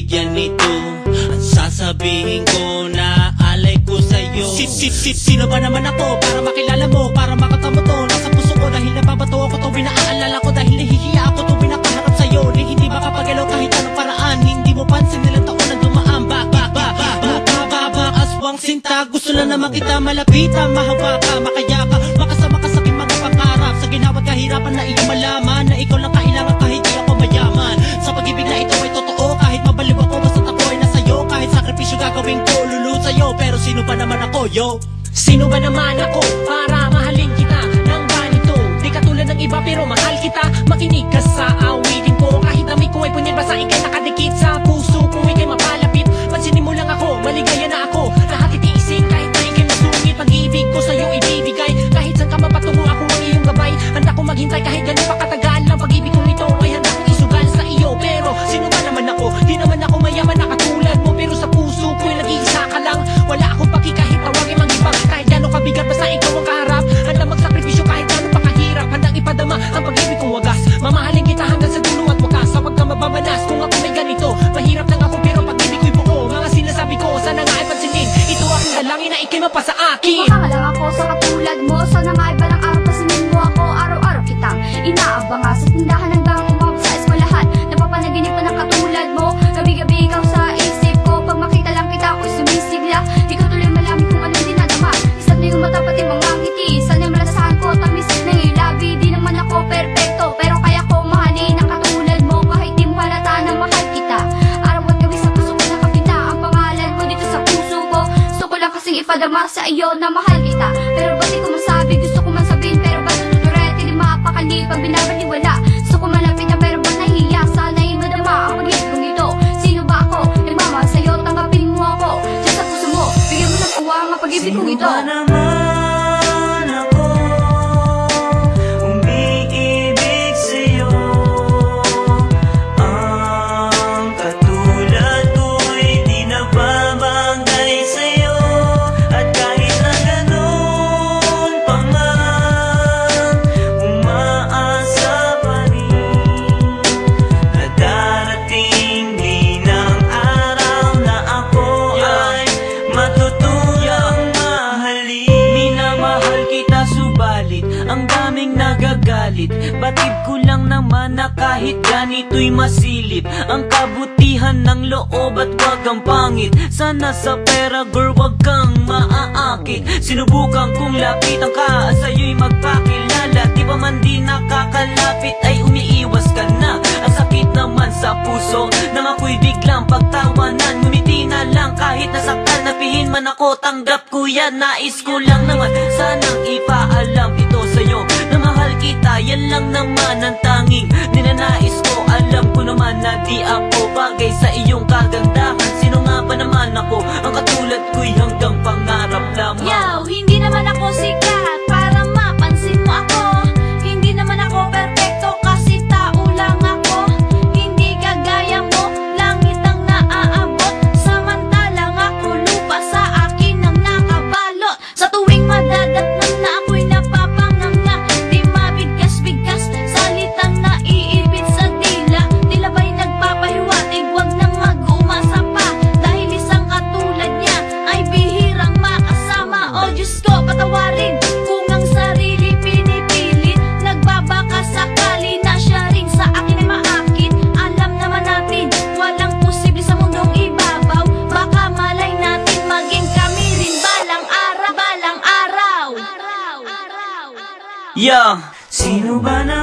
bigyan nito. At sasabihin ko na alay ko sa'yo. Sino ba naman ako para makilala mo, para makatamo to? Nasa puso ko dahil nababato ako tuwing naaalala ko, dahil nahihiya ako tuwing nakaharap sa'yo. Ni hindi makapagalaw kahit anong paraan, hindi mo pansin nilang taon na dumaan. Aswang sinta, gusto lang naman kita malapitan, mahawa ka, makaya ka, makasama ka sa aking mga pangarap. Sa ginawat kahirapan na iyong malaman na ikaw lang kailangan kahit di ako mayaman. Sa pag-ibig na ito ay totoo, kahit mabaliw ako basta't ako ay nasa'yo. Kahit sakripisyo gagawin ko, lulu sa'yo. Pero sino ba naman ako, yo? Sino ba naman ako para mahalin kita ng ganito? Di katulad ng iba pero mahal kita. Makinig ka sa awitin ko, kahit dami ko ay punyad, basta ikay nakadikit sa puso ko, ikay mapalapit. Pansinin mo lang ako, maligaya na ako. Lahat itiisin kahit na ikay masungit. Pag-ibig ko sa'yo ibibigay, kahit saan ka mapatungo ako ang iyong gabay. Handa ko maghintay kahit ganun pa katagal. Ang pag-ibig kong ito ay handa kong isugal sa iyo. Pero sino ba naman ako? Di naman ako mayaman na katulad mo, pero sa puso ko'y nag-iisa ka lang. Wala akong paki kahit tawagin mang iba, kahit gano'ng kabigat basta ikaw ang kaharap. Handa magsakripisyo kahit gano'ng pa kahirap, handang ipadama ang pag-ibig kong wagas. Mamahalin kita hanggang sa dulo at wakas. Sa wag ka mabamanas kung ako may ganito. Mahirap lang ako pero pag-ibig ko'y buo. Mga sinasabi ko sana nga ay pansinin, ito aking dalangin na ikay mapa sa akin. Baka lang ako sa katulad mo, sana nga ay balang araw pasinin mo ako. Araw-araw kitang inaabang nga sa tindahan hanggang umabot sa eskwelahan. Napapanaginip pa ng katulad mo, gabi-gabi ikaw sa isip ko. Pag makita lang kita ako'y sumisigla, di ko tuloy malaman kung anong dinadama. Isang na yung mata pati mga ngiti, sana yung malasahan ko tamis ng ilabi. Di naman ako perfecto, pero kaya ko mahalin ang katulad mo, kahit di mo halata na mahal kita. Araw at gabi sa puso ko nakapita ang pangalan mo dito sa puso ko. Gusto ko lang kasing ipadama sa iyo na mahal kita, pero ba't di ko masabi? Gusto ko man sabihin pero ba't tuturete? Di mapakali pag binabaliwala. Gusto ko malapit na pero ba't nahiya? Sana yung madama ang pag-ibig kong ito. Sino ba ako? Nagmamahal sa'yo, tanggapin mo ako. Diyan sa puso mo, bigyan mo ng uwang ang pag-ibig kong ito. Sino ba naman ako umiibig sa'yo? Ang katulad ko'y di nagbabagay sa'yo. At kahit na ganun pa man, umaasa pa rin na darating din ang araw na ako ay matutuyang mahalin. Minamahal kita subalit ang daming nagagalit. Batid ko lang naman na kahit ganito'y masilip ang kabutihan ng loob at wag ang pangit. Sana sa pera girl wag kang maaakit. Sinubukan kong lapitan ka, sa'yo'y magpakilala. Di ba man di nakakalapit ay umiiwas ka na. Ang sakit naman sa puso nang ako'y biglang pagtawanan. Ngumiti na lang kahit nasaktan, napihin man ako, tanggap ko yan. Nais ko lang naman sanang ipaalam ito sa'yo na mahal kita, yan lang naman ang tanging ninanais ko. Alam ko naman na di ako bagay sa iyong kagandahan. Sino nga ba naman ako? Ang katulad ko'y hanggang pangarap lamang. Yo, hindi naman ako sikat para mapansin mo ako. Hindi naman ako perfecto kasi tao lang ako. Hindi kagaya mo, langit ang naaabot. Samantalang ako lupa sa akin ang nakabalot. Sa tuwing madadatnan na ako'y napapanganga, di mabigkas-bigkas, salitang naiipit sa dila. Tila ba'y nagpapahiwatig, wag nang mag-umasa pa, dahil isang katulad niya ay bihirang makasama. O Diyos ko, patawarin kung ang sarili pinipilit. Nagbabaka sakali na siya rin sa akin ay maakit. Alam naman natin, walang posible sa mundong ibabaw. Baka malay natin maging kami rin balang araw. Yeah, sino ba na